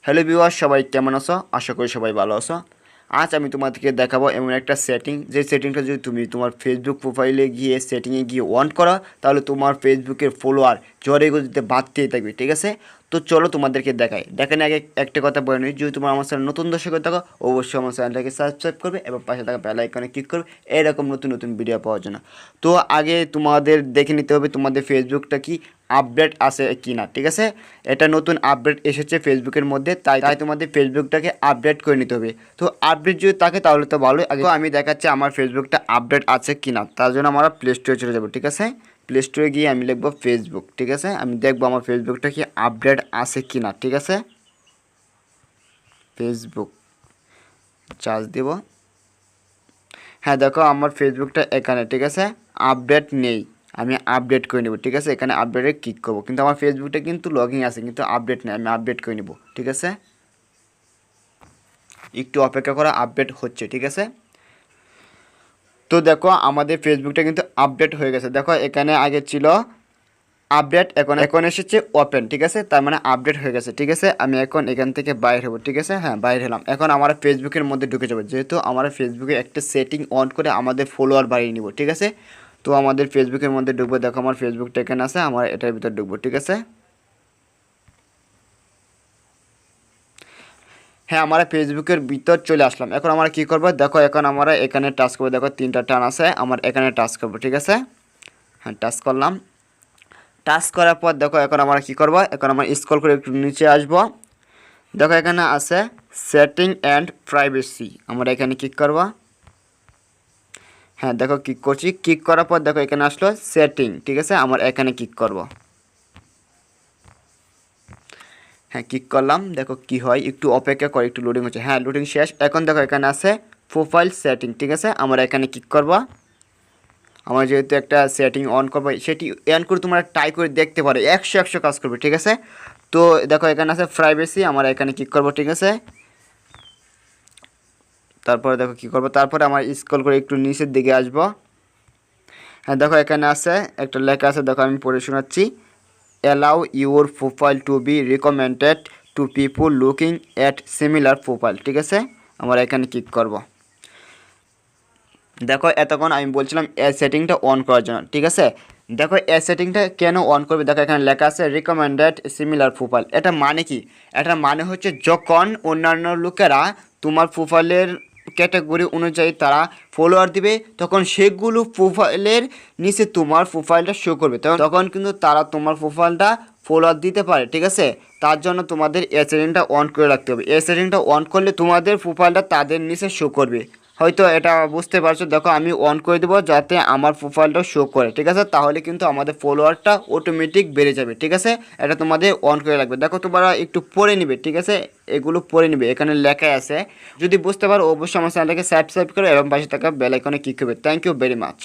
Hello viewer, সবাই কেমন আছো? আশা করি সবাই ভালো আছো। আজ আমি তোমাদেরকে দেখাবো এমন একটা সেটিং, যে সেটিংটা যদি তুমি তোমার ফেসবুক প্রোফাইলে গিয়ে সেটিংয়ে গিয়ে অন করো, তাহলে তোমার ফেসবুকের ফলোয়ার ঝড়ে গতিতে বাড়তেই থাকবে। ঠিক আছে, তো চলো তোমাদেরকে দেখানোর আগে একটা কথা বলে নিই, যদি তোমার আমার চ্যানেল নতুন দর্শক হয়ে থাকো, অবশ্যই আমার চ্যানেলটাকে সাবস্ক্রাইব করবে এবং পাশে থাকা বেল আইকনে ক্লিক করবে এরকম নতুন নতুন ভিডিও পাওয়ার জন্য। তো আগে তোমাদের দেখে নিতে হবে তোমাদের ফেসবুকটা কি আপডেট আছে কি না। ঠিক আছে, এটা নতুন আপডেট এসেছে ফেসবুকের মধ্যে, তাই তোমাদের ফেসবুকটাকে আপডেট করে নিতে হবে। তো আপডেট যদি থাকে তাহলে তো ভালোই। আগে আমি দেখাচ্ছি আমার ফেসবুকটা আপডেট আছে কি না, তার জন্য আমরা প্লে স্টোরে চলে যাবো। ঠিক আছে, প্লে স্টোরে গিয়ে আমি লিখবো ফেসবুক। ঠিক আছে, আমি দেখবো আমার ফেসবুকটা কি আপডেট আছে কি না। ঠিক আছে, ফেসবুক চার্জ দিব। হ্যাঁ দেখো, আমার ফেসবুকটা এখানে। ঠিক আছে, আপডেট নেই, আমি আপডেট করে নেব। ঠিক আছে, এখানে আপডেটে ক্লিক করবো, কিন্তু আমার ফেসবুকটা কিন্তু লগইন আছে, কিন্তু আপডেট নেই, আমি আপডেট করে নেব। ঠিক আছে, একটু অপেক্ষা করা, আপডেট হচ্ছে। ঠিক আছে, তো দেখো আমাদের ফেসবুকটা কিন্তু আপডেট হয়ে গেছে। দেখো এখানে আগে ছিল আপডেট, এখন এসেছে ওপেন। ঠিক আছে, তার মানে আপডেট হয়ে গেছে। ঠিক আছে, আমি এখন এখান থেকে বাইরে হবো। ঠিক আছে, হ্যাঁ বাইরে হলাম। এখন আমরা ফেসবুকের মধ্যে ঢুকে যাবো, যেহেতু আমরা ফেসবুকে একটা সেটিং অন করে আমাদের ফলোয়ার বাড়িয়ে নিব। ঠিক আছে, তো আমাদের ফেসবুকের মধ্যে ঢুকবো। দেখো আমার ফেসবুকটা এখানে আছে, আমার এটার ভিতর ঢুকবো। ঠিক আছে, হ্যাঁ আমরা ফেসবুকের ভিতর চলে আসলাম। এখন আমরা কী করবো, দেখো এখন আমরা এখানে টাচ করবো। দেখো তিনটা টান আছে, আমার এখানে টাচ করবো। ঠিক আছে, হ্যাঁ টাচ করলাম। টাচ করার পর দেখো এখন আমরা কী করবো, এখন আমরা স্ক্রল করে একটু নিচে আসবো। দেখো এখানে আছে সেটিং অ্যান্ড প্রাইভেসি, আমরা এখানে ক্লিক করবো। হ্যাঁ দেখো ক্লিক করছি, ক্লিক করার পর দেখো এখানে আসলো সেটিং। ঠিক আছে, আমার এখানে ক্লিক করব। হ্যাঁ ক্লিক করলাম, দেখো কি হয়, একটু অপেক্ষা করে, একটু লোডিং হচ্ছে। হ্যাঁ লোডিং শেষ। এখন দেখো এখানে আছে প্রোফাইল সেটিং। ঠিক আছে, আমরা এখানে ক্লিক করব। আমার যেহেতু একটা সেটিং অন করবো, সেটি অন করে তোমরা ট্রাই করে দেখতে পারো, 100 কাজ করবে। ঠিক আছে, তো দেখো এখানে আছে প্রাইভেসি, আমরা এখানে ক্লিক করব। ঠিক আছে, তারপরে দেখো কী করবো, তারপরে আমার স্ক্রল করে একটু নিচের দিকে আসবো। হ্যাঁ দেখো এখানে আছে একটা লেখা আছে, দেখো আমি পড়ে শোনাচ্ছি। Allow your profile to be recommended to people looking at similar profile. ঠিক আছে, আমরা এখানে ক্লিক করব। দেখো এতক্ষণ আমি বলছিলাম এই সেটিংটা অন করার জন্য। ঠিক আছে, দেখো এই সেটিংটা কেন অন করবে, দেখো এখানে লেখা আছে রিকমেন্ডেড সিমিলার প্রোফাইল। এটা মানে কি? এটা মানে হচ্ছে যখন অন্যান্য লোকেরা তোমার প্রোফাইলের ক্যাটাগরি অনুযায়ী তারা ফলোয়ার দিবে, তখন সেগুলো প্রোফাইলের নিচে তোমার প্রোফাইলটা শো করবে, তখন কিন্তু তারা তোমার প্রোফাইলটা ফলোয়ার দিতে পারে। ঠিক আছে, তার জন্য তোমাদের এই সেটিংটা অন করে রাখতে হবে। এই সেটিংটা অন করলে তোমাদের প্রোফাইলটা তাদের নিচে শো করবে। হয়তো এটা বুঝতে পারছো। দেখো আমি অন করে দেবো যাতে আমার প্রোফাইলটা শো করে। ঠিক আছে, তাহলে কিন্তু আমাদের ফলোয়ারটা অটোমেটিক বেড়ে যাবে। ঠিক আছে, এটা তোমাদের অন করে রাখবে। দেখো তোমরা একটু পড়ে নিবে। ঠিক আছে, এগুলো পড়ে নিবে, এখানে লেখা আছে। যদি বুঝতে পারো অবশ্যই আমার চ্যানেলটাকে সাবস্ক্রাইব করো এবং পাশে থাকা বেল আইকনে ক্লিক করবে। Thank you very much.